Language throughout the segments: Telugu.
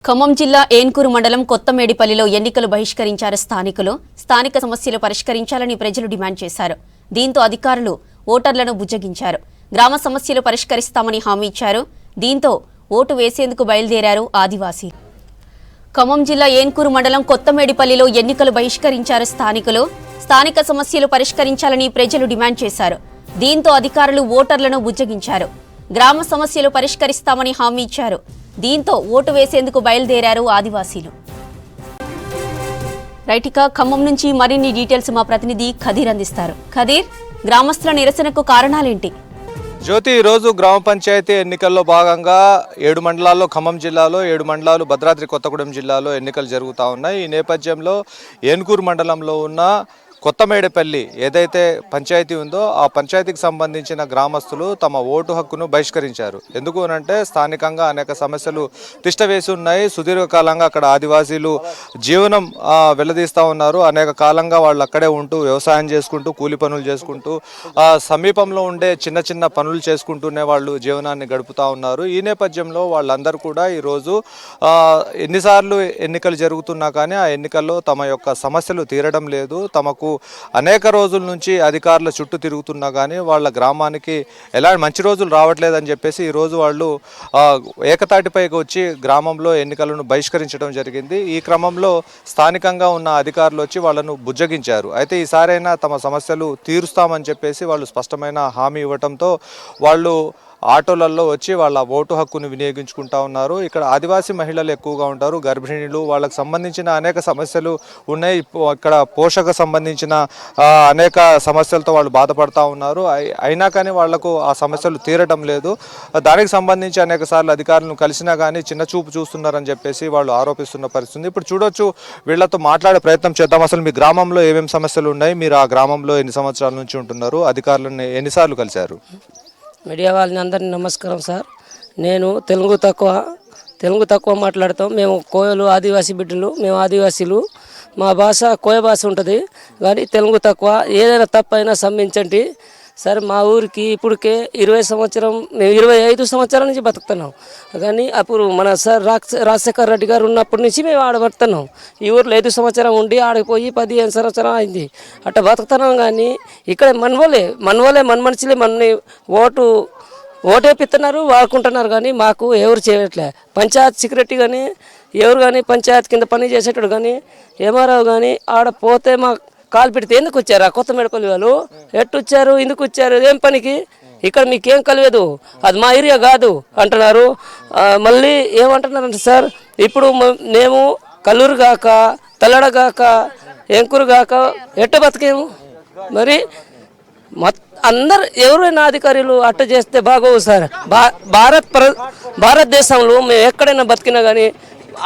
ఖమ్మం జిల్లా ఏన్కూరు మండలం కొత్తమేడిపల్లిలో ఎన్నికలు బహిష్కరించారు స్థానికులు. స్థానిక సమస్యలు పరిష్కరించాలని ప్రజలు డిమాండ్ చేశారు. దీంతో అధికారులు ఓటర్లను బుజ్జగించారు. గ్రామ సమస్యలు పరిష్కరిస్తామని హామీ ఇచ్చారు. దీంతో ఓటు వేసేందుకు బయలుదేరారు ఆదివాసీలు. ఖమ్మం జిల్లా ఏన్కూరు మండలం కొత్తమేడిపల్లిలో ఎన్నికలు బహిష్కరించారు స్థానికులు. స్థానిక సమస్యలు పరిష్కరించాలని ప్రజలు డిమాండ్ చేశారు. దీంతో అధికారులు ఓటర్లను బుజ్జగించారు. గ్రామ సమస్యలు పరిష్కరిస్తామని హామీ ఇచ్చారు. దీంతో ఓటు వేసేందుకు బయలుదేరారు ఆదివాసీలు. రైటికా ఖమ్మం నుంచి మరిన్ని డీటెయిల్స్ మా ప్రతినిధి ఖదీర్ అందిస్తారు. ఖదీర్, గ్రామస్తుల నిరసనకు కారణాలేంటి? జ్యోతి, ఈరోజు గ్రామ పంచాయతీ ఎన్నికల్లో భాగంగా 7 మండలాల్లో ఖమ్మం జిల్లాలో 7 మండలాలు భద్రాద్రి కొత్తగూడెం జిల్లాలో ఎన్నికలు జరుగుతూ ఉన్నాయి. ఈ నేపథ్యంలో ఏన్కూరు మండలంలో ఉన్న కొత్తమేడిపల్లి ఏదైతే పంచాయతీ ఉందో ఆ పంచాయతీకి సంబంధించిన గ్రామస్తులు తమ ఓటు హక్కును బహిష్కరించారు. ఎందుకు అనంటే స్థానికంగా అనేక సమస్యలు తిష్టవేసి ఉన్నాయి. సుదీర్ఘకాలంగా అక్కడ ఆదివాసీలు జీవనం వెల్లదీస్తూ ఉన్నారు. అనేక కాలంగా వాళ్ళు అక్కడే ఉంటూ వ్యవసాయం చేసుకుంటూ కూలి పనులు చేసుకుంటూ సమీపంలో ఉండే చిన్న చిన్న పనులు చేసుకుంటూనే వాళ్ళు జీవనాన్ని గడుపుతూ ఉన్నారు. ఈ నేపథ్యంలో వాళ్ళందరూ కూడా ఈరోజు ఎన్నిసార్లు ఎన్నికలు జరుగుతున్నా కానీ ఆ ఎన్నికల్లో తమ యొక్క సమస్యలు తీరడం లేదు. తమకు అనేక రోజుల నుంచి అధికారుల చుట్టూ తిరుగుతున్నా కానీ వాళ్ళ గ్రామానికి ఎలాంటి మంచి రోజులు రావట్లేదని చెప్పేసి ఈరోజు వాళ్ళు ఏకతాటిపైకి వచ్చి గ్రామంలో ఎన్నికలను బహిష్కరించడం జరిగింది. ఈ క్రమంలో స్థానికంగా ఉన్న అధికారులు వచ్చి వాళ్ళను బుజ్జగించారు. అయితే ఈసారైనా తమ సమస్యలు తీరుస్తామని చెప్పేసి వాళ్ళు స్పష్టమైన హామీ ఇవ్వడంతో వాళ్ళు ఆటోలలో వచ్చి వాళ్ళ ఓటు హక్కును వినియోగించుకుంటా ఉన్నారు. ఇక్కడ ఆదివాసీ మహిళలు ఎక్కువగా ఉంటారు, గర్భిణీలు, వాళ్ళకు సంబంధించిన అనేక సమస్యలు ఉన్నాయి. ఇక్కడ పోషక సంబంధించిన అనేక సమస్యలతో వాళ్ళు బాధపడతా ఉన్నారు. అయినా కానీ వాళ్లకు ఆ సమస్యలు తీరడం లేదు. దానికి సంబంధించి అనేక సార్లు అధికారులను కలిసినా కానీ చిన్న చూపు చూస్తున్నారని చెప్పేసి వాళ్ళు ఆరోపిస్తున్న పరిస్థితి. ఇప్పుడు చూడొచ్చు, వీళ్లతో మాట్లాడే ప్రయత్నం చేద్దాం. అసలు మీ గ్రామంలో ఏమేమి సమస్యలు ఉన్నాయి, మీరు ఆ గ్రామంలో ఎన్ని సంవత్సరాల నుంచి ఉంటున్నారు, అధికారులను ఎన్నిసార్లు కలిశారు? మీడియా వాళ్ళని అందరినీ నమస్కారం సార్. నేను తెలుగు తక్కువ మాట్లాడతాం. మేము కోయలు ఆదివాసీ బిడ్డలు, మేము ఆదివాసీలు. మా భాష కోయ భాష ఉంటుంది కానీ తెలుగు తక్కువ. ఏదైనా తప్పైనా సమ్మించండి సార్. మా ఊరికి ఇప్పటికే 20 సంవత్సరం, మేము 25 సంవత్సరాల నుంచి బతుకుతున్నాం. కానీ అప్పుడు మన సార్ రాజశేఖర్ రెడ్డి గారు ఉన్నప్పటి నుంచి మేము ఆడ బతుకుతున్నాం. ఈ ఊర్లో 5 సంవత్సరం ఉండి ఆడిపోయి 15 సంవత్సరం అయింది. అట్లా బతుకుతున్నాం. కానీ ఇక్కడ మన మనుషులే మనని ఓటేపిస్తున్నారు, వాడుకుంటున్నారు. కానీ మాకు ఎవరు చేయట్లే. పంచాయత్ సెక్రటరీ కానీ ఎవరు కానీ పంచాయత్ కింద పని చేసేటప్పుడు కానీ ఏమారావు కానీ ఆడ పోతే మా కాలు పెడితే ఎందుకు వచ్చారు ఆ కొత్తమేడిపల్లి వాళ్ళు? ఎట్టు వచ్చారు, ఎందుకు వచ్చారు, ఏం పనికి? ఇక్కడ మీకేం కలియదు, అది మా ఏరియా కాదు అంటున్నారు. మళ్ళీ ఏమంటున్నారంటే సార్, ఇప్పుడు మేము కల్లూరు గాక తల్లడ గాక ఎంకూరు గాక ఎట్ట బతికేము? మరి అందరు ఎవరైనా అధికారులు అట్ట చేస్తే బాగోవు సార్. భారతదేశంలో మేము ఎక్కడైనా బతికినా కానీ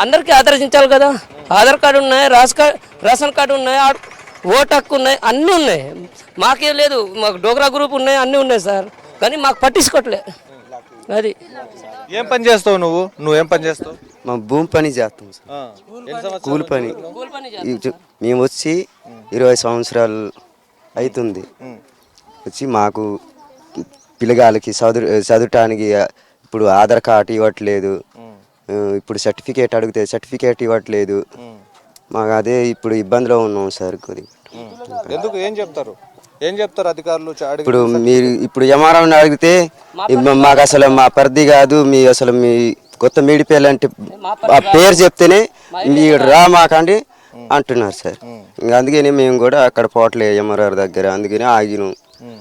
అందరికీ ఆదర్శించాలి కదా. ఆధార్ కార్డు ఉన్నాయి, రేషన్ కార్డు ఉన్నాయి, ఓటు హక్కు ఉన్నాయి, అన్నీ ఉన్నాయి. మాకేం లేదు. మాకు డోగ్రా గ్రూప్ ఉన్నాయి, అన్నీ ఉన్నాయి సార్. కానీ మాకు పట్టించుకోవట్లే. అది ఏం పని చేస్తావు నువ్వేం పని చేస్తావు? మా భూమి పని చేస్తాం సార్, కూలి పని. మేము వచ్చి 20 సంవత్సరాలు అవుతుంది వచ్చి. మాకు పిల్లగాళ్ళకి చదవటానికి ఇప్పుడు ఆధార్ కార్డు ఇవ్వట్లేదు. ఇప్పుడు సర్టిఫికేట్ అడిగితే సర్టిఫికేట్ ఇవ్వట్లేదు. మాకు అదే ఇప్పుడు ఇబ్బందిలో ఉన్నాం సార్. కొద్దిగా ఎందుకు ఏం చెప్తారు అధికారులు? ఇప్పుడు మీరు ఇప్పుడు ఎంఆర్ఓని అడిగితే మాకు అసలు మా పరిధి కాదు, మీ కొత్తమేడిపల్లి అంటే ఆ పేరు చెప్తేనే మీరు రా మాకండి అంటున్నారు సార్. ఇంకా అందుకని మేము కూడా అక్కడ పోవట్లే ఎంఆర్ఓ దగ్గర. అందుకని ఆగినాం.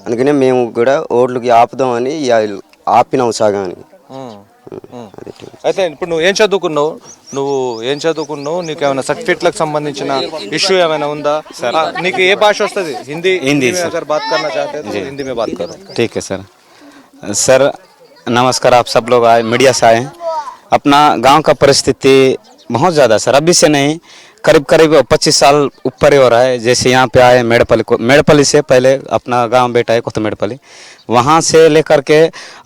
అందుకనే మేము కూడా ఓట్లకి ఆపుదామని ఆపినాం సగానికి. అయితే ఇప్పుడు నువ్వు ఏం చదువుకున్నావు? నీకు ఏమైనా సర్టిఫికేట్లకు సంబంధించిన ఇష్యూ ఏమైనా ఉందా? నీకు ఏ భాష వస్తుంది? हिंदी में अगर बात करना चाहते हैं तो हिंदी में बात करो. ठीक है सर नमस्कार. आप सब लोग आए, मीडिया से आए हैं. अपना गांव का परिस्थिति बहुत ज़्यादा सर, अभी से नहीं, करीब 25 साल ऊपर ही हो रहा है. जैसे यहाँ पे आए मेड़पल्ली से पहले अपना गांव बेटा है कोतमेड़पल्ली, वहाँ से लेकर के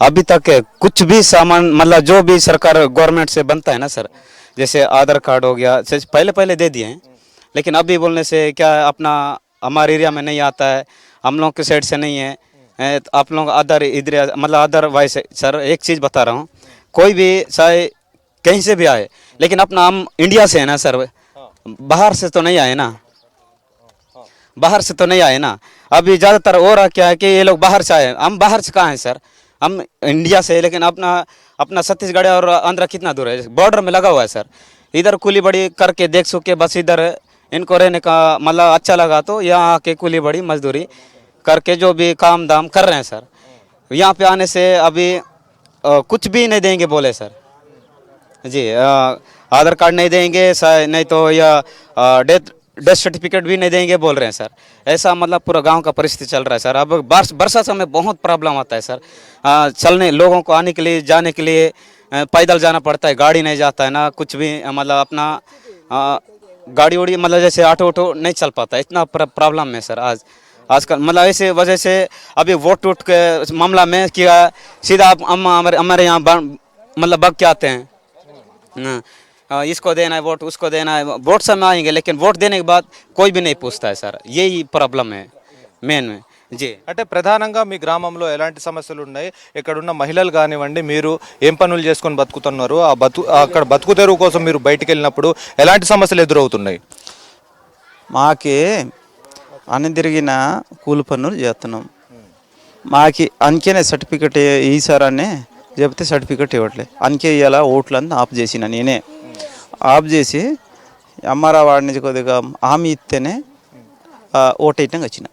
अभी तक कुछ भी सामान मतलब जो भी सरकार गवर्नमेंट से बनता है ना सर, जैसे आधार कार्ड हो गया, पहले दे दिए हैं. लेकिन अभी बोलने से क्या अपना हमारे एरिया में नहीं आता है, हम लोग के साइड से नहीं है. आप लोग अदर इधर मतलब अदरवाइज सर एक चीज़ बता रहा हूँ, कोई भी चाहे कहीं से भी आए, लेकिन अपना हम इंडिया से है ना सर, बाहर से तो नहीं आए ना, बाहर से तो नहीं आए ना। अभी ज़्यादातर हो रहा क्या है कि ये लोग बाहर से आए, हम बाहर से कहाँ हैं सर, हम इंडिया से है, लेकिन अपना अपना छत्तीसगढ़ और आंध्र कितना दूर है, बॉर्डर में लगा हुआ है सर। इधर कुली बड़ी करके देख सके, बस इधर इनको रहने का मतलब अच्छा लगा तो यहाँ आके कुली बड़ी मजदूरी करके जो भी काम दाम कर रहे हैं सर। यहाँ पे आने से अभी कुछ भी नहीं देंगे बोले सर जी, आधार कार्ड नहीं देंगे, नहीं तो या डेथ सर्टिफिकेट भी नहीं देंगे बोल रहे हैं सर। ऐसा मतलब पूरा गांव का परिस्थिति चल रहा है सर। अब बरसात समय बहुत प्रॉब्लम आता है सर, चलने लोगों को आने के लिए जाने के लिए पैदल जाना पड़ता है, गाड़ी नहीं जाता है ना कुछ भी, मतलब अपना गाड़ी उड़ी मतलब जैसे ऑटो वोटो नहीं चल पाता, इतना प्रॉब्लम है सर आजकल। मतलब ऐसे वजह से अभी वोट वोट के मामला में किया सीधा हम हमारे यहाँ मतलब बग के आते हैं, इसको देना है वोट, उसको देना है वोट, समय आएंगे लेकिन वोट देने के बाद कोई भी नहीं पूछता है सर, यही प्रॉब्लम है మెయిన్ జీ. అంటే ప్రధానంగా మీ గ్రామంలో ఎలాంటి సమస్యలు ఉన్నాయి, ఇక్కడున్న మహిళలు కానివ్వండి, మీరు ఏం పనులు చేసుకొని బతుకుతున్నారు, అక్కడ బతుకు తెరువు కోసం మీరు బయటికి వెళ్ళినప్పుడు ఎలాంటి సమస్యలు ఎదురవుతున్నాయి? మాకి అన్ని తిరిగిన కూలి పనులు చేస్తున్నాం, మాకి అంకెనే సర్టిఫికెట్ ఈసారని చెప్తే సర్టిఫికెట్ ఇవ్వట్లేదు, అంకే ఇవ్వాలా ఓట్లన్నీ ఆఫ్ చేసిన నేనే ఆఫ్ చేసి ఎంఆర్ఓ వాడి నుంచి కొద్దిగా హామీ ఇస్తేనే ఓటు వేయటం వచ్చిన.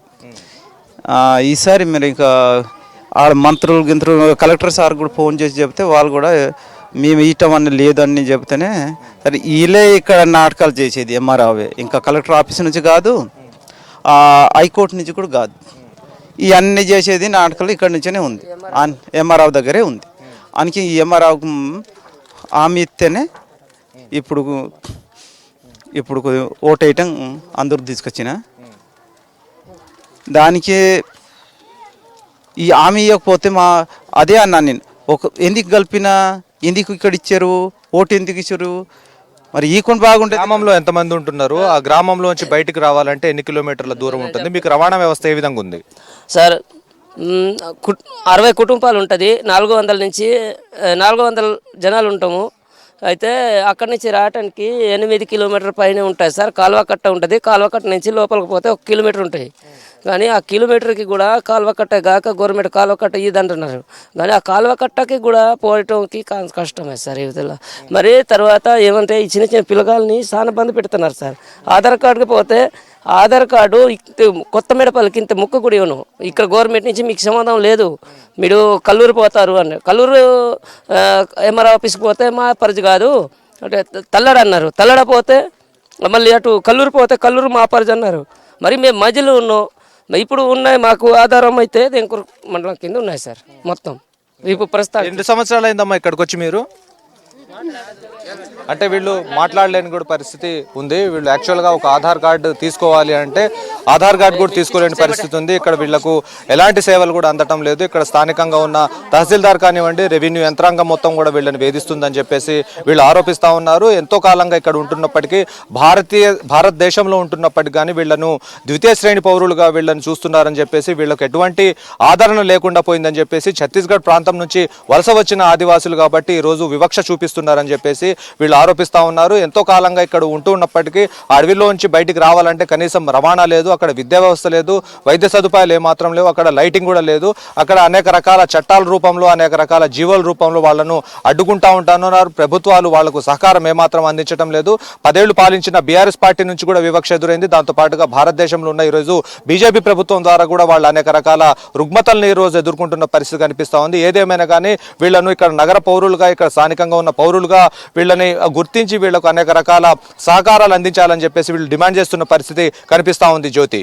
ఈసారి మీరు ఇంకా ఆడ మంత్రులు గింత్రులు కలెక్టర్ సార్ కూడా ఫోన్ చేసి చెప్తే వాళ్ళు కూడా మేము ఇవ్వటం అని లేదని చెప్తేనే సరే వీళ్ళే ఇక్కడ నాటకాలు చేసేది ఎంఆర్ఓవే, ఇంకా కలెక్టర్ ఆఫీస్ నుంచి కాదు, హైకోర్టు నుంచి కూడా కాదు, ఇవన్నీ చేసేది నాటకాలు ఇక్కడ నుంచే ఉంది, ఎంఆర్ఓ దగ్గరే ఉంది. అందుకే ఈ ఎంఆర్ఓకు హామీ ఇస్తేనే ఇప్పుడు ఓటు వేయటం అందరూ తీసుకొచ్చిన. దానికి ఈ హామీ ఇవ్వకపోతే అదే అన్నా నేను, ఎందుకు కలిపినా, ఎందుకు ఇక్కడ ఇచ్చారు, ఓటు ఎందుకు ఇచ్చారు, మరి ఈ కొన్ని బాగుంటుంది. గ్రామంలో ఎంతమంది ఉంటున్నారు, ఆ గ్రామంలో నుంచి బయటికి రావాలంటే ఎన్ని కిలోమీటర్ల దూరం ఉంటుంది, మీకు రవాణా వ్యవస్థ ఏ విధంగా ఉంది? సార్ 60 కుటుంబాలు ఉంటుంది, 400 నుంచి 400 జనాలు ఉంటాము. అయితే అక్కడి నుంచి రావడానికి 8 కిలోమీటర్ పైన ఉంటుంది సార్. కాలువ కట్ట ఉంటుంది, కాలువ కట్ట నుంచి లోపలికి పోతే 1 కిలోమీటర్ ఉంటాయి. కానీ ఆ కిలోమీటర్కి కూడా కాలువ కట్ట కాక గవర్నమెంట్ కాలువ కట్ట ఇది అంటున్నారు, కానీ ఆ కాలువ కట్టకి కూడా పోవటానికి కష్టమే సార్ ఈ విధంగా. మరి తర్వాత ఏమంటే ఈ చిన్న చిన్న పిల్లగాల్ని చాలా బంద్ పెడుతున్నారు సార్. ఆధార్ కార్డుకి పోతే ఆధార్ కార్డు కొత్త మెడపల్లికి ఇంత ముక్క కూడా ఇవ్వను, ఇక్కడ గవర్నమెంట్ నుంచి మీకు సంబంధం లేదు, మీరు కల్లూరు పోతారు అన్నారు. కల్లూరు ఎంఆర్ఓ ఆఫీస్కి పోతే మా పరిధి కాదు అంటే తల్లడ అన్నారు, తల్లడ పోతే మళ్ళీ అటు కల్లూరు పోతే కల్లూరు మా పరిధి అన్నారు. మరి మేము మధ్యలో ఉన్నాం, ఇప్పుడు ఉన్నాయి మాకు ఆధారం అయితే దేనికూరు మండలం కింద ఉన్నాయి సార్ మొత్తం. ఇప్పుడు ప్రస్తుతం 2 సంవత్సరాలు అయిందమ్మా ఇక్కడికి వచ్చి మీరు? అంటే వీళ్ళు మాట్లాడలేని కూడా పరిస్థితి ఉంది. వీళ్ళు యాక్చువల్గా ఒక ఆధార్ కార్డు తీసుకోవాలి అంటే ఆధార్ కార్డు కూడా తీసుకోలేని పరిస్థితి ఉంది. ఇక్కడ వీళ్లకు ఎలాంటి సేవలు కూడా అందటం లేదు. ఇక్కడ స్థానికంగా ఉన్న తహసీల్దార్ కానివ్వండి, రెవెన్యూ యంత్రాంగం మొత్తం కూడా వీళ్ళని వేధిస్తుందని చెప్పేసి వీళ్ళు ఆరోపిస్తూ ఉన్నారు. ఎంతో కాలంగా ఇక్కడ ఉంటున్నప్పటికీ భారతదేశంలో ఉంటున్నప్పటికీ కానీ వీళ్ళను ద్వితీయ శ్రేణి పౌరులుగా వీళ్ళని చూస్తున్నారని చెప్పేసి, వీళ్ళకి ఎటువంటి ఆదరణ లేకుండా పోయిందని చెప్పేసి, ఛత్తీస్గఢ్ ప్రాంతం నుంచి వలస వచ్చిన ఆదివాసులు కాబట్టి ఈరోజు వివక్ష చూపిస్తున్నారని చెప్పేసి వీళ్ళు ఆరోపిస్తూ ఉన్నారు. ఎంతో కాలంగా ఇక్కడ ఉంటూ ఉన్నప్పటికీ అడవిలోంచి బయటికి రావాలంటే కనీసం రవాణా లేదు, అక్కడ విద్యా వ్యవస్థ లేదు, వైద్య సదుపాయాలు ఏమాత్రం లేవు, అక్కడ లైటింగ్ కూడా లేదు. అక్కడ అనేక రకాల చట్టాల రూపంలో, అనేక రకాల జీవోల రూపంలో వాళ్ళను అడ్డుకుంటా ఉంటున్నారు. ప్రభుత్వాలు వాళ్లకు సహకారం ఏమాత్రం అందించడం లేదు. 10 ఏళ్లు పాలించిన బీఆర్ఎస్ పార్టీ నుంచి కూడా వివక్ష ఎదురైంది. దాంతో పాటుగా భారతదేశంలో ఉన్న ఈరోజు బీజేపీ ప్రభుత్వం ద్వారా కూడా వాళ్ళు అనేక రకాల రుగ్మతలను ఈరోజు ఎదుర్కొంటున్న పరిస్థితి కనిపిస్తూ ఉంది. ఏదేమైనా కానీ వీళ్ళను ఇక్కడ నగర పౌరులుగా, ఇక్కడ స్థానికంగా ఉన్న పౌరులుగా వీళ్ళని గుర్తించి వీళ్లకు అనేక రకాల సహకారాలు అందించాలని చెప్పేసి వీళ్ళు డిమాండ్ చేస్తున్న పరిస్థితి కనిపిస్తూ ఉంది. జ్యోతి.